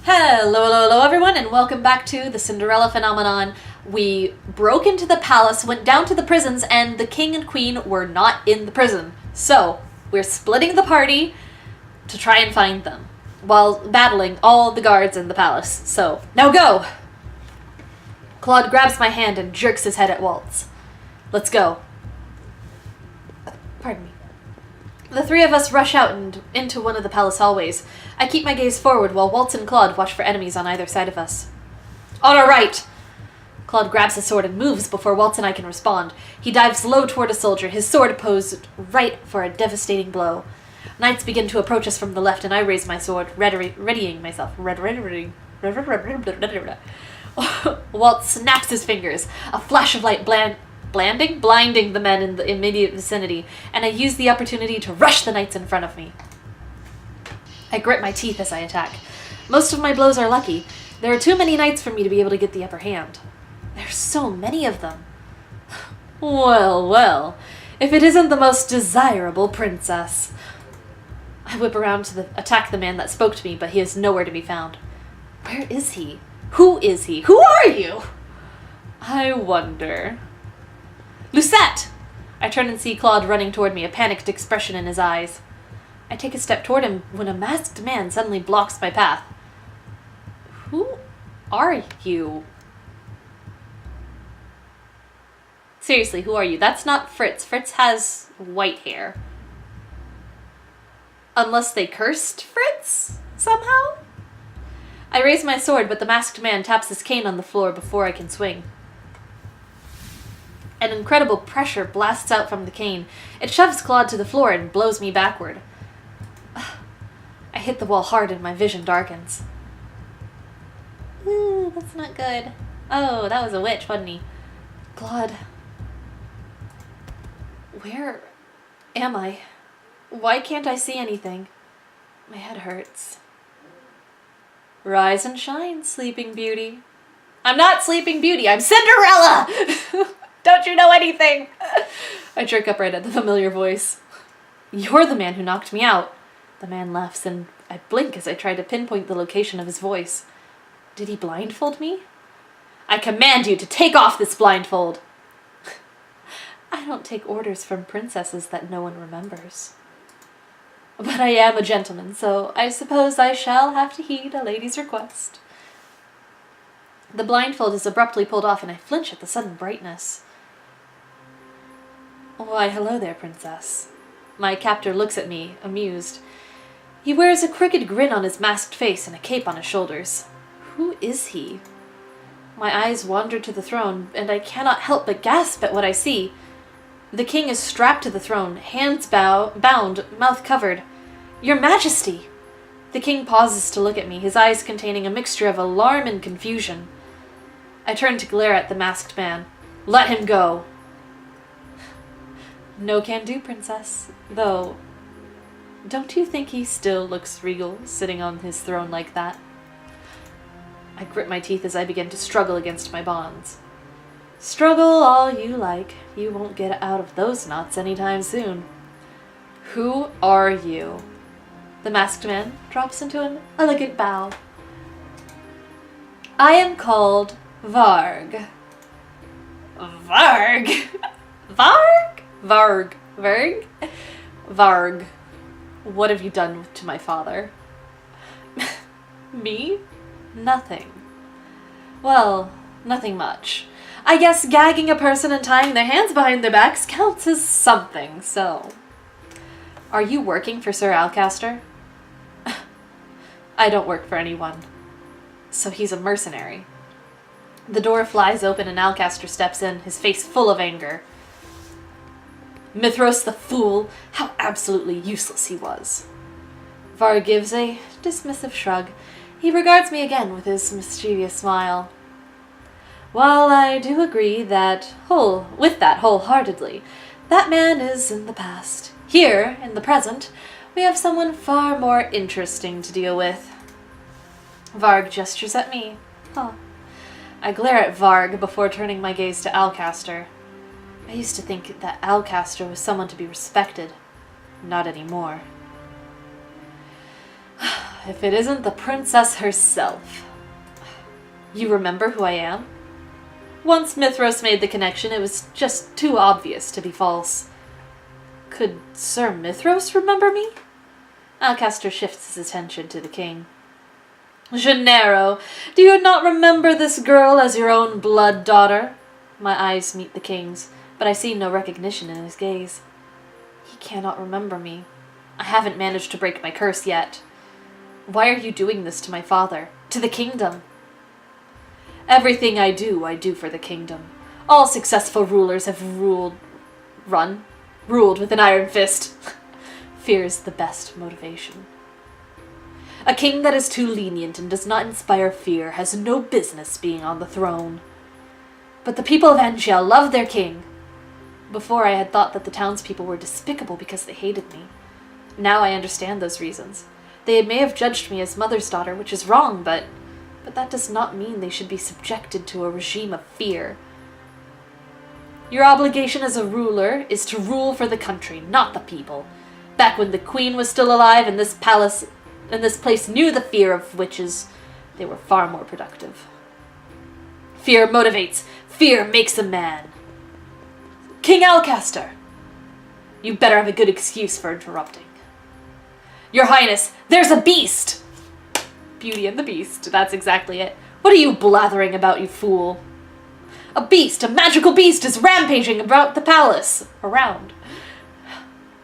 Hello everyone, and welcome back to the Cinderella phenomenon. We broke into the palace, went down to the prisons, and the king and queen were not in the prison. So, we're splitting the party to try and find them, while battling all the guards in the palace. So, now go! Claude grabs my hand and jerks his head at Waltz. Let's go. Pardon me. The three of us rush out and into one of the palace hallways. I keep my gaze forward while Waltz and Claude watch for enemies on either side of us. On our right! Claude grabs his sword and moves before Waltz and I can respond. He dives low toward a soldier, his sword posed right for a devastating blow. Knights begin to approach us from the left, and I raise my sword, readying myself. Waltz snaps his fingers. A flash of light blinding the men in the immediate vicinity, and I use the opportunity to rush the knights in front of me. I grit my teeth as I attack. Most of my blows are lucky. There are too many knights for me to be able to get the upper hand. There's so many of them. Well, if it isn't the most desirable princess. I whip around to attack the man that spoke to me, but he is nowhere to be found. Where is he? Who is he? Who are you? I wonder. Lucette! I turn and see Claude running toward me, a panicked expression in his eyes. I take a step toward him when a masked man suddenly blocks my path. Who are you? Seriously, who are you? That's not Fritz. Fritz has white hair. Unless they cursed Fritz somehow? I raise my sword, but the masked man taps his cane on the floor before I can swing. An incredible pressure blasts out from the cane. It shoves Claude to the floor and blows me backward. I hit the wall hard and my vision darkens. Ooh, that's not good. Oh, that was a witch, wasn't he? Claude. Where am I? Why can't I see anything? My head hurts. Rise and shine, Sleeping Beauty. I'm not Sleeping Beauty, I'm Cinderella! Don't you know anything? I jerk upright at the familiar voice. You're the man who knocked me out. The man laughs, and I blink as I try to pinpoint the location of his voice. Did he blindfold me? I command you to take off this blindfold. I don't take orders from princesses that no one remembers. But I am a gentleman, so I suppose I shall have to heed a lady's request. The blindfold is abruptly pulled off, and I flinch at the sudden brightness. Why, hello there, princess. My captor looks at me, amused. He wears a crooked grin on his masked face and a cape on his shoulders. Who is he? My eyes wander to the throne, and I cannot help but gasp at what I see. The king is strapped to the throne, hands bound, mouth covered. Your Majesty! The king pauses to look at me, his eyes containing a mixture of alarm and confusion. I turn to glare at the masked man. Let him go! No can do, princess. Though, don't you think he still looks regal, sitting on his throne like that? I grit my teeth as I begin to struggle against my bonds. Struggle all you like. You won't get out of those knots anytime soon. Who are you? The masked man drops into an elegant bow. I am called Varg. Varg? Varg? Varg. Varg? Varg. What have you done to my father? Me? Nothing. Well, nothing much. I guess gagging a person and tying their hands behind their backs counts as something, so... Are you working for Sir Alcaster? I don't work for anyone. So he's a mercenary. The door flies open and Alcaster steps in, his face full of anger. Mithros the fool! How absolutely useless he was. Varg gives a dismissive shrug. He regards me again with his mischievous smile. While I do agree with that wholeheartedly, that man is in the past. Here, in the present, we have someone far more interesting to deal with. Varg gestures at me. Huh. I glare at Varg before turning my gaze to Alcaster. I used to think that Alcaster was someone to be respected. Not anymore. If it isn't the princess herself. You remember who I am? Once Mithros made the connection, it was just too obvious to be false. Could Sir Mithros remember me? Alcaster shifts his attention to the king. Gennaro, do you not remember this girl as your own blood daughter? My eyes meet the king's, but I see no recognition in his gaze. He cannot remember me. I haven't managed to break my curse yet. Why are you doing this to my father? To the kingdom? Everything I do for the kingdom. All successful rulers have ruled with an iron fist. Fear is the best motivation. A king that is too lenient and does not inspire fear has no business being on the throne. But the people of Angielle love their king. Before I had thought that the townspeople were despicable because they hated me. Now I understand those reasons. They may have judged me as mother's daughter, which is wrong, but that does not mean they should be subjected to a regime of fear. Your obligation as a ruler is to rule for the country, not the people. Back when the queen was still alive and this place knew the fear of witches, they were far more productive. Fear motivates. Fear makes a man. King Alcaster! You better have a good excuse for interrupting. Your Highness, there's a beast! Beauty and the Beast, that's exactly it. What are you blathering about, you fool? A beast, a magical beast, is rampaging about the palace. Around.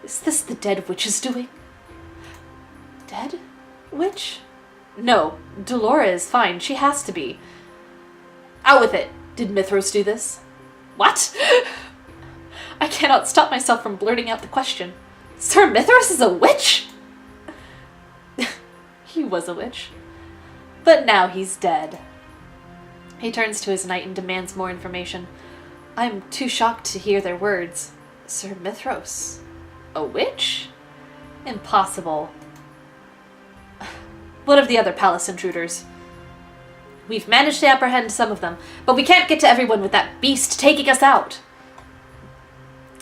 Is this the dead witch's doing? Dead? Witch? No, Delora is fine. She has to be. Out with it. Did Mithros do this? What? I cannot stop myself from blurting out the question. Sir Mithros is a witch? He was a witch. But now he's dead. He turns to his knight and demands more information. I'm too shocked to hear their words. Sir Mithros? A witch? Impossible. What of the other palace intruders? We've managed to apprehend some of them, but we can't get to everyone with that beast taking us out.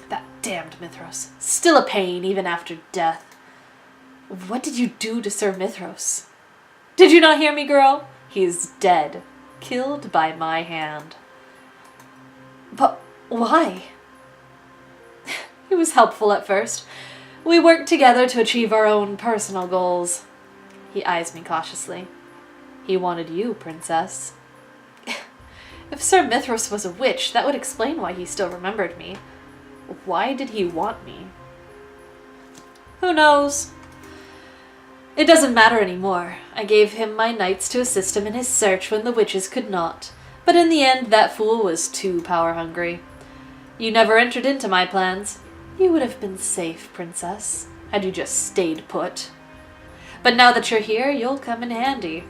That damned Mithros. Still a pain, even after death. What did you do to Sir Mithros? Did you not hear me, girl? He's dead. Killed by my hand. But why? He was helpful at first. We worked together to achieve our own personal goals. He eyes me cautiously. He wanted you, princess. If Sir Mithros was a witch, that would explain why he still remembered me. Why did he want me? Who knows? It doesn't matter anymore. I gave him my knights to assist him in his search when the witches could not. But in the end, that fool was too power-hungry. You never entered into my plans. You would have been safe, princess, had you just stayed put. But now that you're here, you'll come in handy.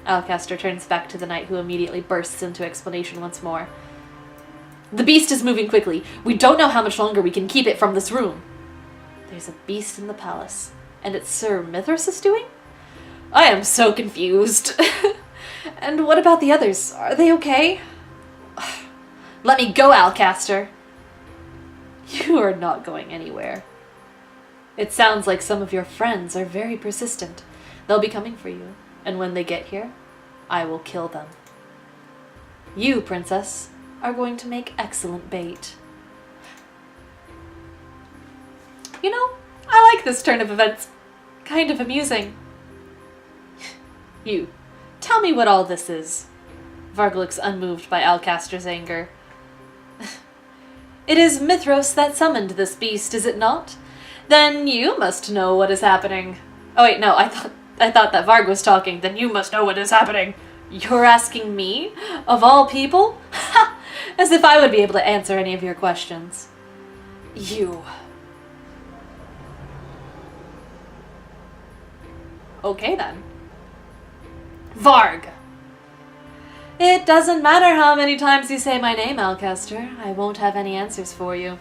Alcaster turns back to the knight, who immediately bursts into explanation once more. The beast is moving quickly. We don't know how much longer we can keep it from this room. There's a beast in the palace. And it's Sir Mithros' doing? I am so confused. And what about the others? Are they okay? Let me go, Alcaster. You are not going anywhere. It sounds like some of your friends are very persistent. They'll be coming for you. And when they get here, I will kill them. You, princess, are going to make excellent bait. You know, I like this turn of events. Kind of amusing. You, tell me what all this is. Varg looks unmoved by Alcaster's anger. It is Mithros that summoned this beast, is it not? Then you must know what is happening. Oh wait, no, I thought that Varg was talking. Then you must know what is happening. You're asking me? Of all people? Ha! As if I would be able to answer any of your questions. You. Okay then. Varg! It doesn't matter how many times you say my name, Alcaster. I won't have any answers for you.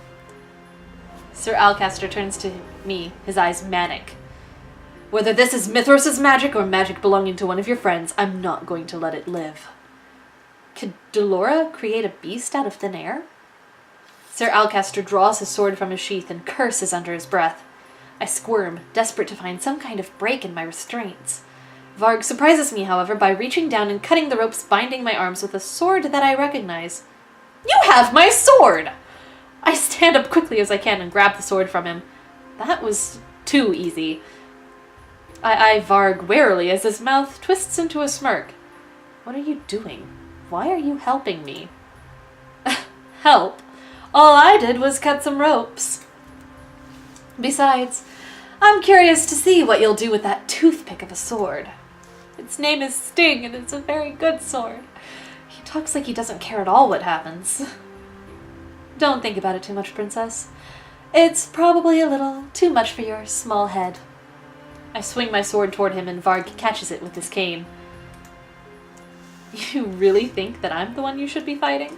Sir Alcaster turns to me, his eyes manic. Whether this is Mithros' magic or magic belonging to one of your friends, I'm not going to let it live. Could Delora create a beast out of thin air? Sir Alcaster draws his sword from his sheath and curses under his breath. I squirm, desperate to find some kind of break in my restraints. Varg surprises me, however, by reaching down and cutting the ropes binding my arms with a sword that I recognize. You have my sword! I stand up quickly as I can and grab the sword from him. That was too easy. I eye Varg warily as his mouth twists into a smirk. What are you doing? Why are you helping me? Help? All I did was cut some ropes. Besides, I'm curious to see what you'll do with that toothpick of a sword. Its name is Sting, and it's a very good sword. He talks like he doesn't care at all what happens. Don't think about it too much, Princess. It's probably a little too much for your small head. I swing my sword toward him, and Varg catches it with his cane. You really think that I'm the one you should be fighting?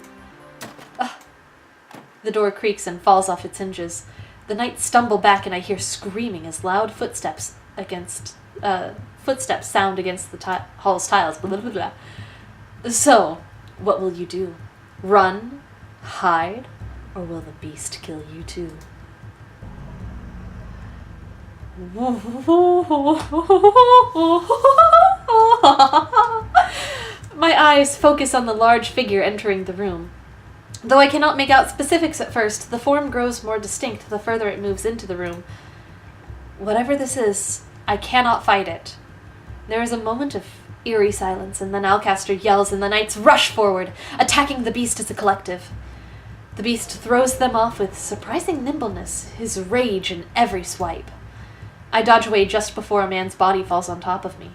The door creaks and falls off its hinges. The knights stumble back, and I hear screaming as loud footsteps sound against the hall's tiles. Blah, blah, blah. So, what will you do? Run? Hide? Or will the beast kill you too? My eyes focus on the large figure entering the room. Though I cannot make out specifics at first, the form grows more distinct the further it moves into the room. Whatever this is, I cannot fight it. There is a moment of eerie silence, and then Alcaster yells and the knights rush forward, attacking the beast as a collective. The beast throws them off with surprising nimbleness, his rage in every swipe. I dodge away just before a man's body falls on top of me.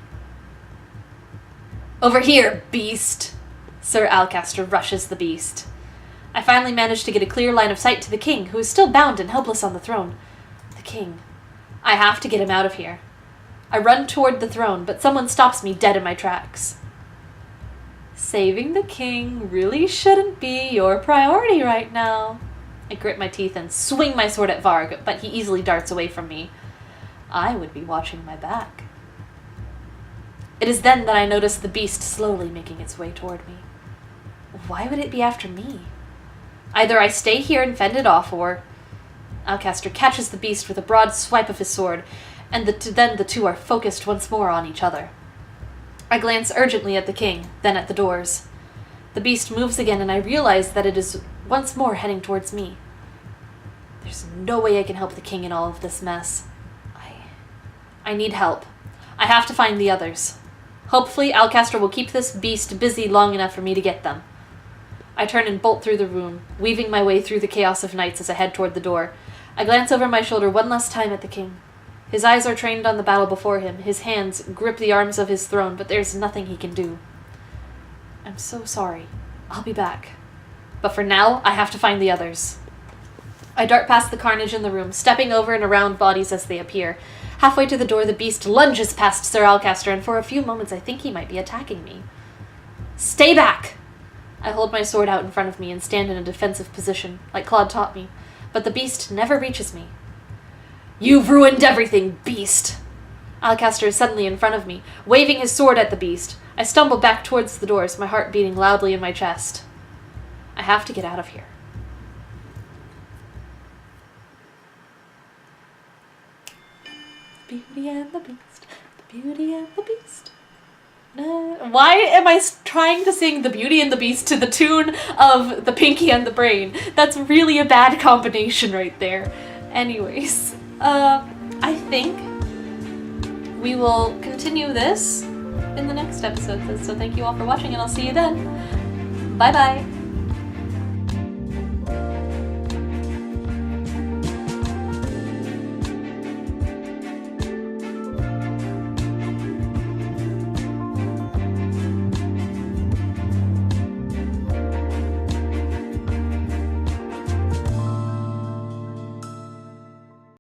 Over here, beast! Sir Alcaster rushes the beast. I finally manage to get a clear line of sight to the king, who is still bound and helpless on the throne. The king. I have to get him out of here. I run toward the throne, but someone stops me dead in my tracks. Saving the king really shouldn't be your priority right now. I grit my teeth and swing my sword at Varg, but he easily darts away from me. I would be watching my back. It is then that I notice the beast slowly making its way toward me. Why would it be after me? Either I stay here and fend it off, or... Alcaster catches the beast with a broad swipe of his sword, and then the two are focused once more on each other. I glance urgently at the king, then at the doors. The beast moves again, and I realize that it is once more heading towards me. There's no way I can help the king in all of this mess. I need help. I have to find the others. Hopefully, Alcaster will keep this beast busy long enough for me to get them. I turn and bolt through the room, weaving my way through the chaos of knights as I head toward the door. I glance over my shoulder one last time at the king. His eyes are trained on the battle before him. His hands grip the arms of his throne, but there's nothing he can do. I'm so sorry. I'll be back. But for now, I have to find the others. I dart past the carnage in the room, stepping over and around bodies as they appear. Halfway to the door, the beast lunges past Sir Alcaster, and for a few moments I think he might be attacking me. Stay back! I hold my sword out in front of me and stand in a defensive position, like Claude taught me, but the beast never reaches me. You've ruined everything, beast! Alcaster is suddenly in front of me, waving his sword at the beast. I stumble back towards the doors, my heart beating loudly in my chest. I have to get out of here. The Beauty and the Beast, the Beauty and the Beast. Why am I trying to sing The Beauty and the Beast to the tune of The Pinky and the Brain? That's really a bad combination right there. Anyways, I think we will continue this in the next episode. So thank you all for watching, and I'll see you then. Bye-bye.